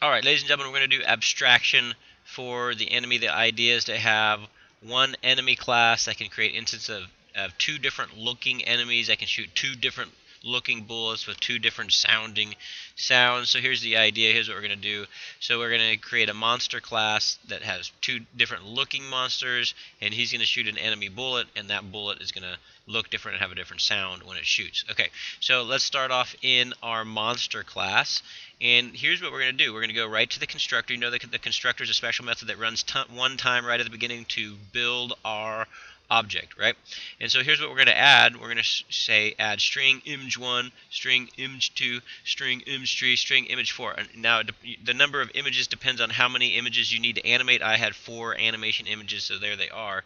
Alright, ladies and gentlemen, we're going to do abstraction for the enemy. The idea is to have one enemy class that can create instances of two different looking enemies that can shoot two different looking bullets with two different sounding sounds. So here's the idea. Here's what we're going to do. So we're going to create a monster class that has two different looking monsters, and he's going to shoot an enemy bullet, and that bullet is going to look different and have a different sound when it shoots. Okay, so let's start off in our monster class. And here's what we're going to do. We're going to go right to the constructor. You know the constructor is a special method that runs one time right at the beginning to build our object, right? And so here's what we're going to add. We're going to say add string image1, string image2, string image3, string image4. And now the number of images depends on how many images you need to animate. I had 4 animation images, so there they are.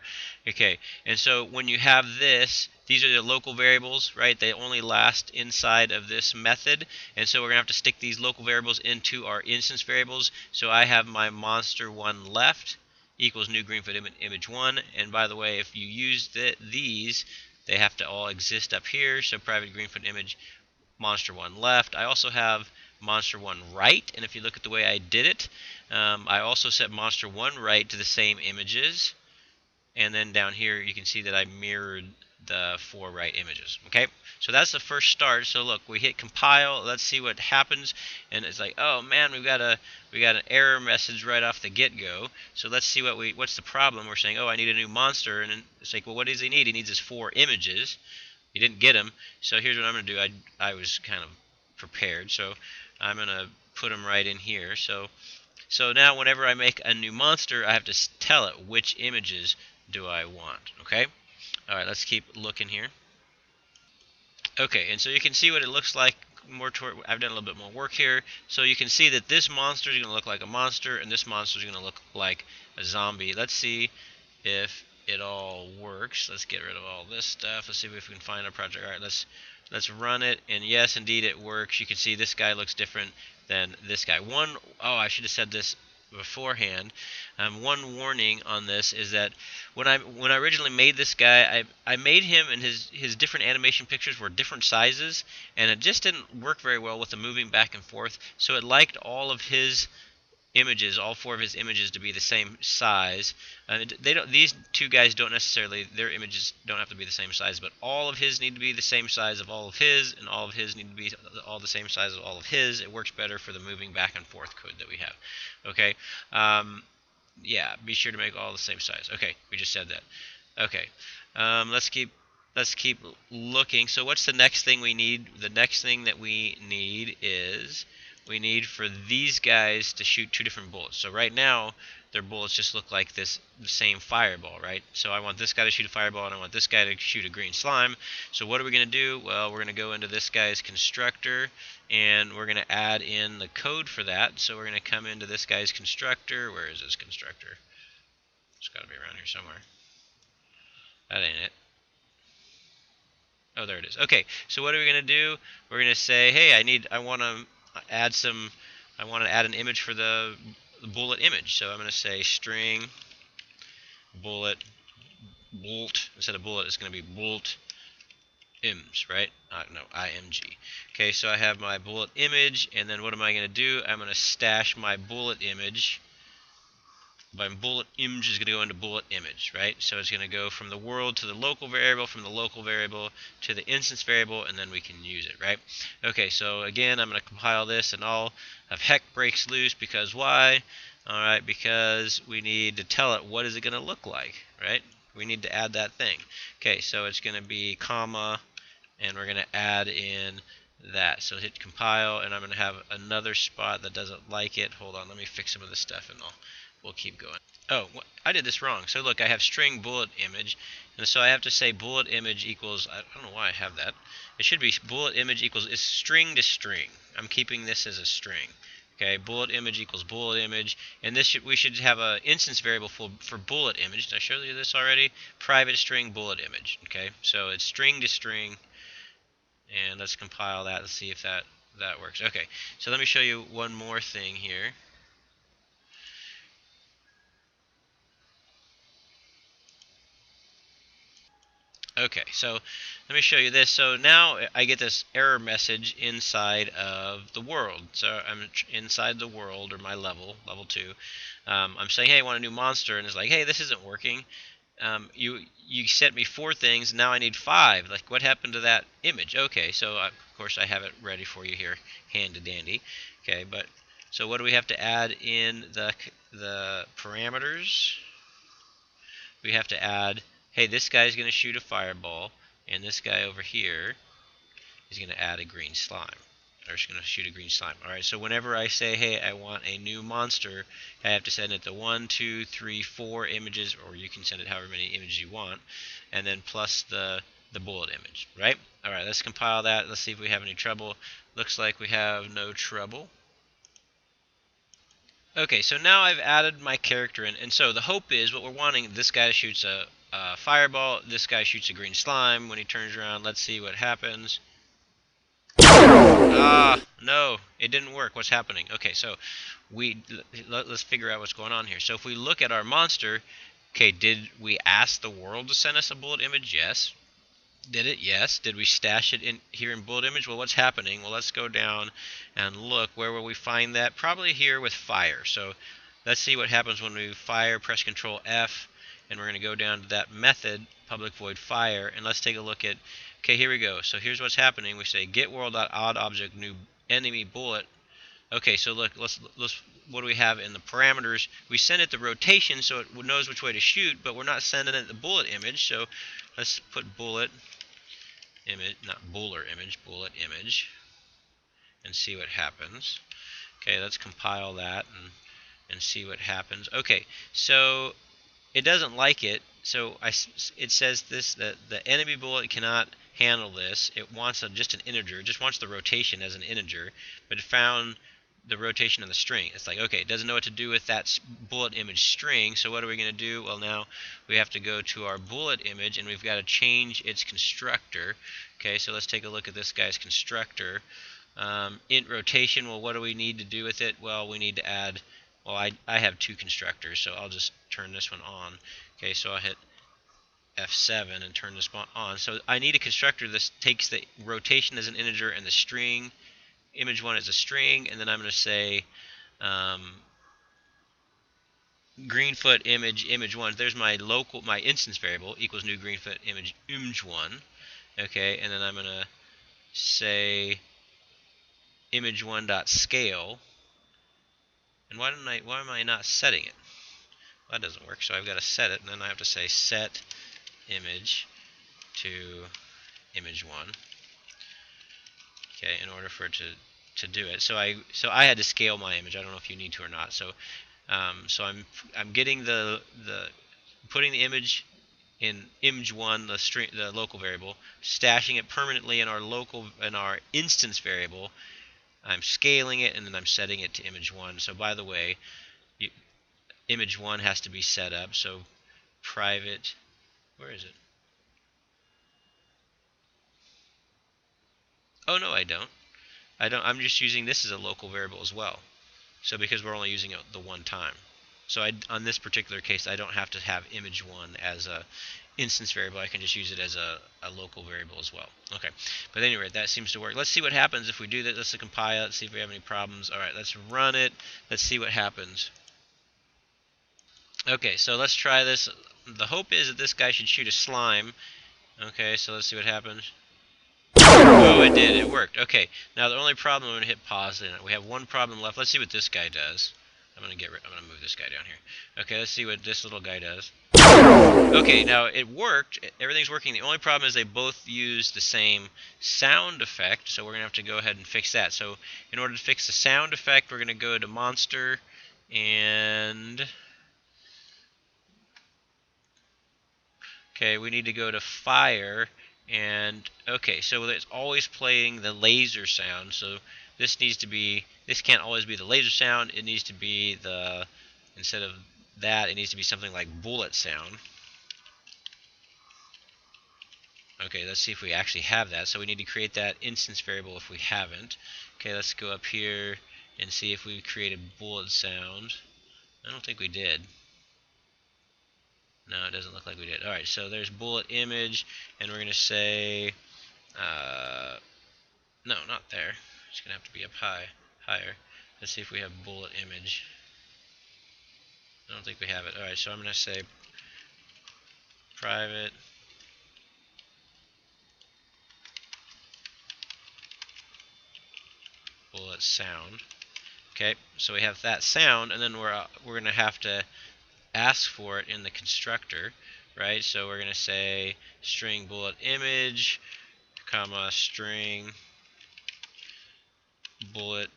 Okay, and so when you have this, these are the local variables, right? They only last inside of this method, and so we're going to have to stick these local variables into our instance variables. So I have my monster1 left equals new greenfoot image1, and by the way, if you use these, they have to all exist up here. So private greenfoot image monster1 left. I also have monster1 right, and if you look at the way I did it, I also set monster1 right to the same images. And then down here you can see that I mirrored the 4 right images. Okay, so that's the first start. So look, we hit compile. Let's see what happens, and it's like, oh man, we got an error message right off the get-go. So let's see what's the problem. We're saying, oh, I need a new monster, and then it's like, well, what does he need? He needs his 4 images. He didn't get them. So here's what I'm going to do. I was kind of prepared, so I'm going to put them right in here. So now whenever I make a new monster, I have to tell it which images do I want, okay? Alright, let's keep looking here. Okay, and so you can see what it looks like more toward, I've done a little bit more work here. So you can see that this monster is going to look like a monster, and this monster is going to look like a zombie. Let's see if it all works. Let's get rid of all this stuff. Let's see if we can find a project. Alright, let's run it, and yes, indeed it works. You can see this guy looks different than this guy. I should have said this beforehand. One warning on this is that when I originally made this guy, I made him, and his different animation pictures were different sizes, and it just didn't work very well with the moving back and forth. So it liked all of his images, all 4 of his images, to be the same size. These two guys don't necessarily, their images don't have to be the same size, but all of his need to be the same size of all of his, and all of his need to be all the same size of all of his. It works better for the moving back and forth code that we have. Okay, yeah, be sure to make all the same size. Okay, we just said that. Okay, let's keep looking. So what's the next thing we need? The next thing that we need is we need for these guys to shoot 2 different bullets. So right now their bullets just look like the same fireball, right? So I want this guy to shoot a fireball, and I want this guy to shoot a green slime. So what are we going to do? Well, we're going to go into this guy's constructor, and we're going to add in the code for that. So we're going to come into this guy's constructor. Where is this constructor? It's got to be around here somewhere. That ain't it. Oh, there it is. Okay, so what are we going to do? We're going to say, hey, I want to add an image for the bullet image. So I'm going to say string bullet bolt. Instead of bullet, it's going to be bolt ims, right? No, img. Okay, so I have my bullet image, and then what am I going to do? I'm going to stash my bullet image. My bullet image is going to go into bullet image, right? So it's going to go from the world to the local variable, from the local variable to the instance variable, and then we can use it, right? Okay, so again, I'm going to compile this, and all of heck breaks loose, because why? All right, because we need to tell it what is it going to look like, right? We need to add that thing. Okay, so it's going to be comma, and we're going to add in that. So hit compile, and I'm going to have another spot that doesn't like it. Hold on, let me fix some of this stuff, and we'll keep going. Oh, I did this wrong. So look, I have string bullet image, and so I have to say bullet image equals, I don't know why I have that. It should be bullet image equals, it's string to string. I'm keeping this as a string. Okay, bullet image equals bullet image, and we should have an instance variable for bullet image. Did I show you this already? Private string bullet image. Okay, so it's string to string, and let's compile that and see if that works. Okay, so let me show you one more thing here. Okay, so let me show you this. So now I get this error message inside of the world. So I'm inside the world, or my level 2. I'm saying, hey, I want a new monster, and it's like, hey, this isn't working. You sent me 4 things, now I need 5. Like, what happened to that image? Okay, so of course I have it ready for you here, handy dandy. Okay, but so what do we have to add in the parameters? We have to add, hey, this guy's going to shoot a fireball, and this guy over here is going to add a green slime. Or it's going to shoot a green slime. Alright, so whenever I say, hey, I want a new monster, I have to send it the 1, 2, 3, 4 images, or you can send it however many images you want, and then plus the bullet image, right? Alright, let's compile that. Let's see if we have any trouble. Looks like we have no trouble. Okay, so now I've added my character in, and so the hope is what we're wanting, this guy shoots a fireball, this guy shoots a green slime. When he turns around, let's see what happens. Ah, no, it didn't work. What's happening? Okay, so let's figure out what's going on here. So if we look at our monster, okay, did we ask the world to send us a bullet image? Yes. Did it? Yes. Did we stash it in here in bullet image? Well, what's happening? Well, let's go down and look. Where will we find that? Probably here with fire. So let's see what happens when we fire, press Control F, and we're going to go down to that method, public void fire, and let's take a look at, okay, here we go. So here's what's happening. We say get world.oddObject new enemy bullet. Okay, so look, let's what do we have in the parameters? We send it the rotation so it knows which way to shoot, but we're not sending it the bullet image. So let's put bullet image, not bullet image, and see what happens. Okay, let's compile that and see what happens. Okay, so it doesn't like it. So it says this, that the enemy bullet cannot handle this. It wants just an integer. It just wants the rotation as an integer, but it found the rotation of the string. It's like, okay, it doesn't know what to do with that bullet image string, so what are we going to do? Well, now we have to go to our bullet image, and we've got to change its constructor. Okay, so let's take a look at this guy's constructor. Int rotation, well, what do we need to do with it? Well, we need to add, well, I have 2 constructors, so I'll just turn this one on. Okay, so I'll hit F7 and turn this one on. So I need a constructor that takes the rotation as an integer and the string, image 1 is a string, and then I'm going to say greenfoot image 1. There's my instance variable equals new greenfoot image 1. Okay, and then I'm going to say image1 dot scale. And why am I not setting it? Well, that doesn't work. So I've got to set it, and then I have to say set image to image 1. Okay, in order for it to do it. So I had to scale my image. I don't know if you need to or not. So I'm getting putting the image in image 1, the local variable, stashing it permanently in our instance variable. I'm scaling it, and then I'm setting it to image 1. So by the way, image 1 has to be set up. So private, where is it? Oh no, I don't. I'm just using this as a local variable as well. So because we're only using it the one time. So on this particular case, I don't have to have image 1 as a instance variable. I can just use it as a local variable as well. Okay, but anyway, that seems to work. Let's see what happens if we do that. Let's compile it, let's see if we have any problems. All right, let's run it. Let's see what happens. Okay, so let's try this. The hope is that this guy should shoot a slime. Okay, so let's see what happens. Oh, it did. It worked. Okay, now the only problem, I'm going to hit pause. And we have one problem left. Let's see what this guy does. I'm going to move this guy down here. Okay, let's see what this little guy does. Okay, now it worked. Everything's working. The only problem is they both use the same sound effect, so we're going to have to go ahead and fix that. So in order to fix the sound effect, we're going to go to Monster and... Okay, we need to go to Fire, and okay, so it's always playing the laser sound, so this can't always be the laser sound, it needs to be instead of that, it needs to be something like bullet sound. Okay, let's see if we actually have that, so we need to create that instance variable if we haven't. Okay, let's go up here and see if we created bullet sound. I don't think we did. No, it doesn't look like we did. Alright, so there's bullet image, and we're going to say, no, not there. It's going to have to be up higher. Let's see if we have bullet image. I don't think we have it. Alright, so I'm going to say private bullet sound. Okay, so we have that sound, and then we're going to have to ask for it in the constructor, right? So we're going to say string bullet image, comma, string bullet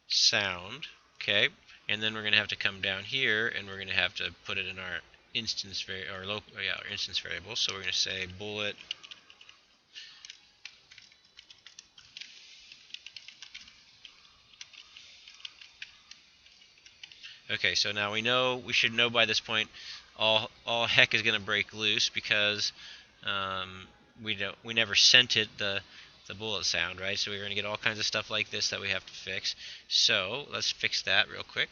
sound, okay? And then we're going to have to come down here, and we're going to have to put it in our instance our instance variable. So we're going to say bullet Okay, so now we should know by this point all heck is going to break loose because we never sent it the bullet sound, right? So we're going to get all kinds of stuff like this that we have to fix. So let's fix that real quick.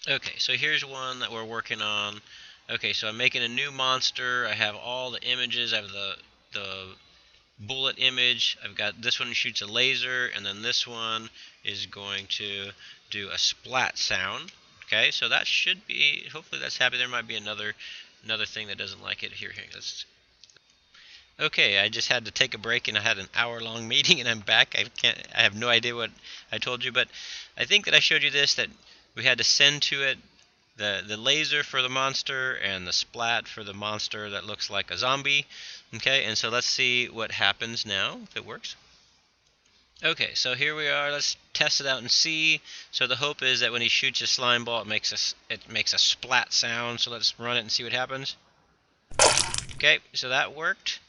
Okay, so here's one that we're working on. Okay, so I'm making a new monster. I have all the images. I have the bullet image. I've got this one shoots a laser, and then this one is going to do a splat sound. Okay, so that should be, hopefully that's happy. There might be another thing that doesn't like it. Here, let's. Okay, I just had to take a break, and I had an hour-long meeting, and I'm back. I have no idea what I told you, but I think that I showed you this, that we had to send to it the laser for the monster and the splat for the monster that looks like a zombie. Okay, and so let's see what happens now, if it works. Okay, so here we are. Let's test it out and see. So the hope is that when he shoots a slime ball, it makes a splat sound. So let's run it and see what happens. Okay, so that worked.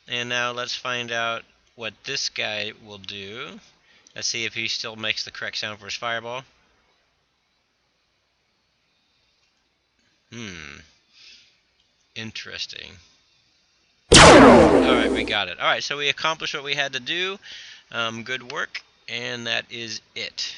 And now let's find out what this guy will do. Let's see if he still makes the correct sound for his fireball. Interesting. Alright, we got it. Alright, so we accomplished what we had to do. Good work, and that is it.